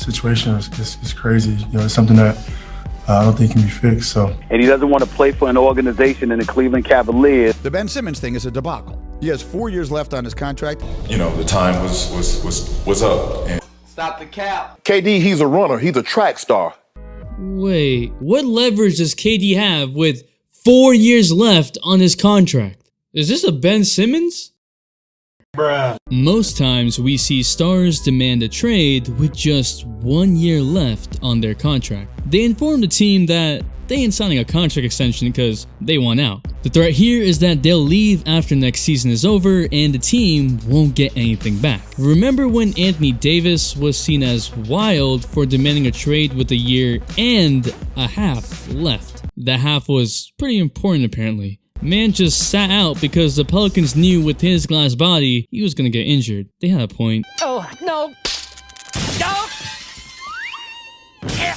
situation is crazy. You know, it's something that I don't think can be fixed. So, and he doesn't want to play for an organization in the Cleveland Cavaliers. The Ben Simmons thing is a debacle. He has 4 years left on his contract. You know, the time was up. And stop the cap. KD, he's a runner. He's a track star. Wait, what leverage does KD have with 4 years left on his contract? Is this a Ben Simmons? bruh. Most times we see stars demand a trade with just 1 year left on their contract. They inform the team that they ain't signing a contract extension because they want out. The threat here is that they'll leave after next season is over and the team won't get anything back. Remember when Anthony Davis was seen as wild for demanding a trade with a year and a half left? That half was pretty important apparently. Man just sat out because the Pelicans knew with his glass body, he was gonna get injured. They had a point. Oh, no. No. Yeah.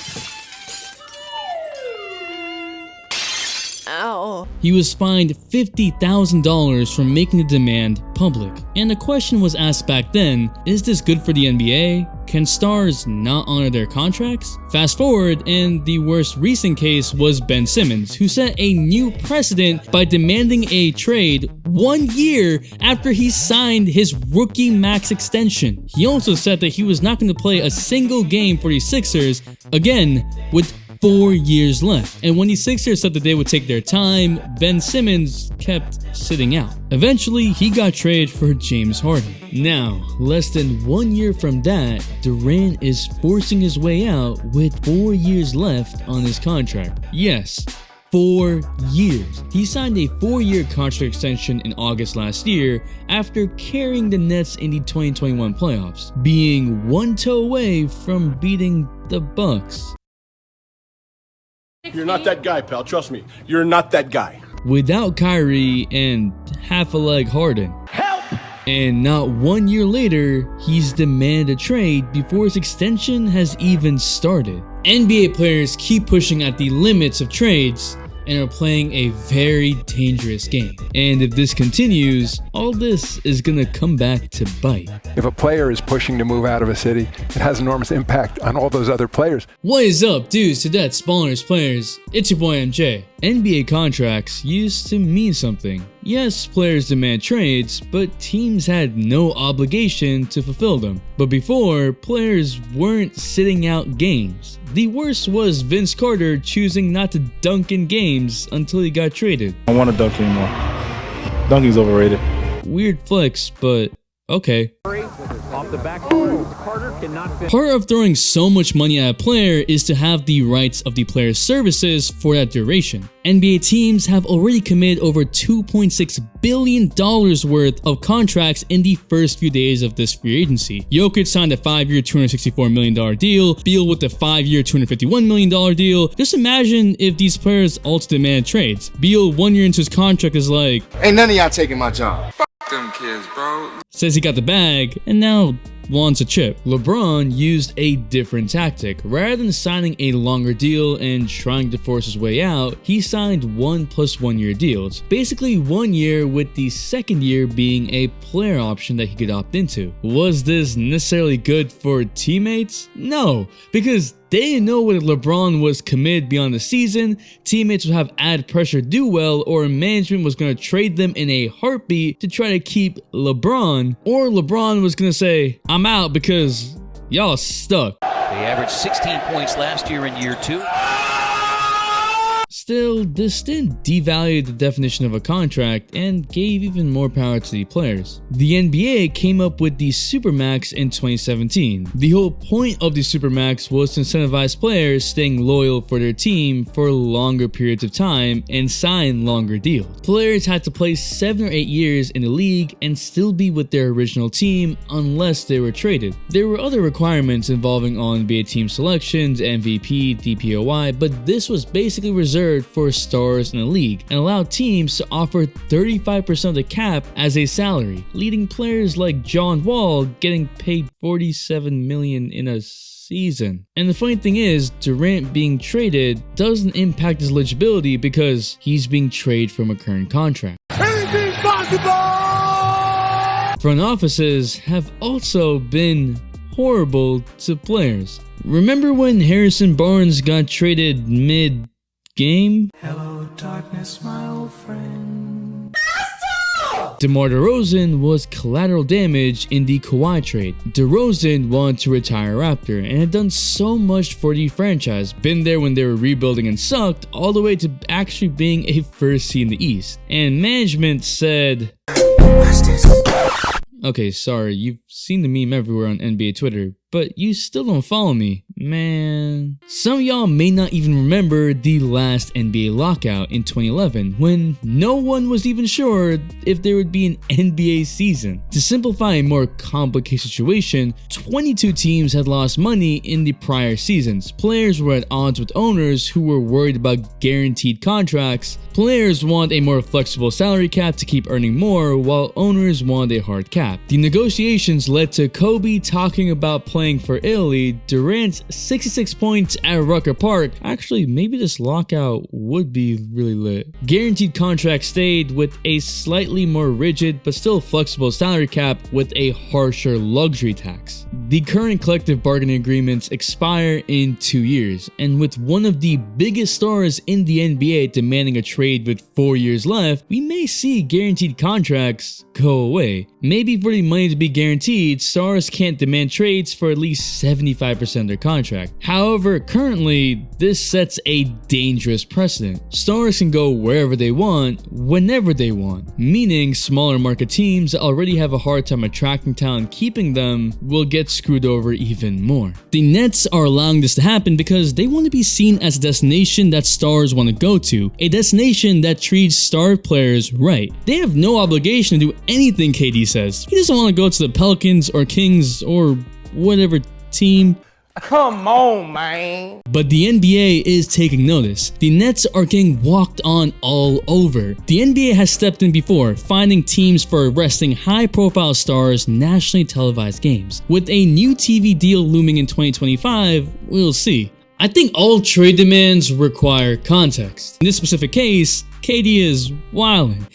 Ow. He was fined $50,000 for making the demand public. And the question was asked back then, is this good for the NBA? Can stars not honor their contracts? Fast forward, and the worst recent case was Ben Simmons, who set a new precedent by demanding a trade 1 year after he signed his rookie max extension. He also said that he was not going to play a single game for the Sixers, again, with 4 years left. And when the Sixers said that they would take their time, Ben Simmons kept sitting out. Eventually, he got traded for James Harden. Now, less than 1 year from that, Durant is forcing his way out with 4 years left on his contract. Yes, 4 years. He signed a 4-year contract extension in August last year after carrying the Nets in the 2021 playoffs, being one toe away from beating the Bucks. You're not that guy, pal. Trust me. You're not that guy. Without Kyrie and half a leg Harden. Help! And not 1 year later, he's demanded a trade before his extension has even started. NBA players keep pushing at the limits of trades and are playing a very dangerous game. And if this continues, all this is gonna come back to bite. If a player is pushing to move out of a city, it has enormous impact on all those other players. What is up, dudes, to that Spawners players? It's your boy MJ. NBA contracts used to mean something. Yes, players demand trades, but teams had no obligation to fulfill them. But before, players weren't sitting out games. The worst was Vince Carter choosing not to dunk in games until he got traded. I don't want to dunk anymore. Dunking's overrated. Weird flex, but okay. Off the backboard, Carter cannot fit. Part of throwing so much money at a player is to have the rights of the player's services for that duration. NBA teams have already committed over $2.6 billion worth of contracts in the first few days of this free agency. Jokic signed a 5-year $264 million deal, Beal with a 5-year $251 million deal. Just imagine if these players also demand trades. Beal 1 year into his contract is like, ain't none of y'all taking my job. them kids, bro. says he got the bag, and now wants a chip. LeBron used a different tactic. Rather than signing a longer deal and trying to force his way out, he signed 1 + 1 year deals. Basically 1 year with the second year being a player option that he could opt into. Was this necessarily good for teammates? No, because they didn't know whether LeBron was committed beyond the season, teammates would have added pressure to do well, or management was going to trade them in a heartbeat to try to keep LeBron, or LeBron was going to say, I'm out because y'all stuck. They averaged 16 points last year in year 2. Still, this didn't devalue the definition of a contract and gave even more power to the players. The NBA came up with the Supermax in 2017. The whole point of the Supermax was to incentivize players staying loyal for their team for longer periods of time and sign longer deals. Players had to play 7 or 8 years in the league and still be with their original team unless they were traded. There were other requirements involving all-NBA team selections, MVP, DPOY, but this was basically reserved for stars in the league and allowed teams to offer 35% of the cap as a salary, leading players like John Wall getting paid $47 million in a season. And the funny thing is, Durant being traded doesn't impact his eligibility because he's being traded from a current contract. Anything's possible! Front offices have also been horrible to players. Remember when Harrison Barnes got traded mid-game? Hello, darkness, my old friend. DeMar DeRozan was collateral damage in the Kawhi trade. DeRozan wanted to retire Raptor and had done so much for the franchise, been there when they were rebuilding and sucked, all the way to actually being a first seed in the East. And management said, okay, sorry, you've seen the meme everywhere on NBA Twitter, but you still don't follow me. Man. Some of y'all may not even remember the last NBA lockout in 2011, when no one was even sure if there would be an NBA season. To simplify a more complicated situation, 22 teams had lost money in the prior seasons. Players were at odds with owners who were worried about guaranteed contracts. Players want a more flexible salary cap to keep earning more, while owners want a hard cap. The negotiations led to Kobe talking about playing for Italy, Durant's 66 points at Rucker Park. Actually, maybe this lockout would be really lit. Guaranteed contracts stayed with a slightly more rigid but still flexible salary cap with a harsher luxury tax. The current collective bargaining agreements expire in 2 years, and with one of the biggest stars in the NBA demanding a trade with 4 years left, we may see guaranteed contracts go away. Maybe for the money to be guaranteed, stars can't demand trades for at least 75% of their contract. However, currently, this sets a dangerous precedent. Stars can go wherever they want, whenever they want, meaning smaller market teams that already have a hard time attracting talent and keeping them will get screwed over even more. The Nets are allowing this to happen because they want to be seen as a destination that stars want to go to, a destination that treats star players right. They have no obligation to do anything KD says. He doesn't want to go to the Pelicans or Kings or whatever team. Come on, man. But the NBA is taking notice. The Nets are getting walked on all over. The NBA has stepped in before, finding teams for arresting high-profile stars' nationally televised games. With a new TV deal looming in 2025, we'll see. I think all trade demands require context. In this specific case, KD is wilding.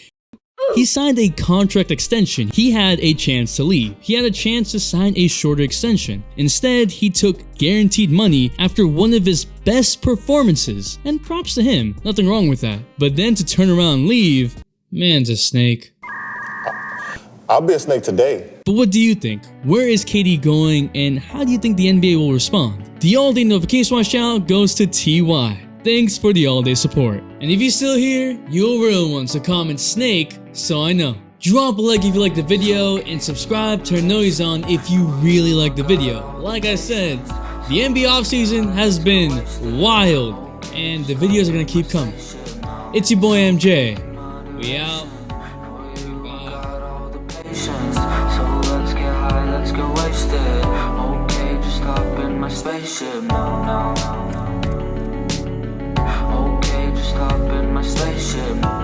He signed a contract extension. He had a chance to leave. He had a chance to sign a shorter extension. Instead, he took guaranteed money after one of his best performances. And props to him, nothing wrong with that. But then to turn around and leave, man's a snake. I'll be a snake today. But what do you think? Where is KD going, and how do you think the NBA will respond? The all-day notification watch channel goes to TY. Thanks for the all-day support. And if you're still here, you're a real one, so comment snake so I know. Drop a like if you like the video, and subscribe, turn noise on if you really like the video. Like I said, the NBA offseason has been wild, and the videos are gonna keep coming. It's your boy MJ. We out. So let's get high, let's go wasted. Okay, just hop in my spaceship. No. Okay, just hop in my spaceship.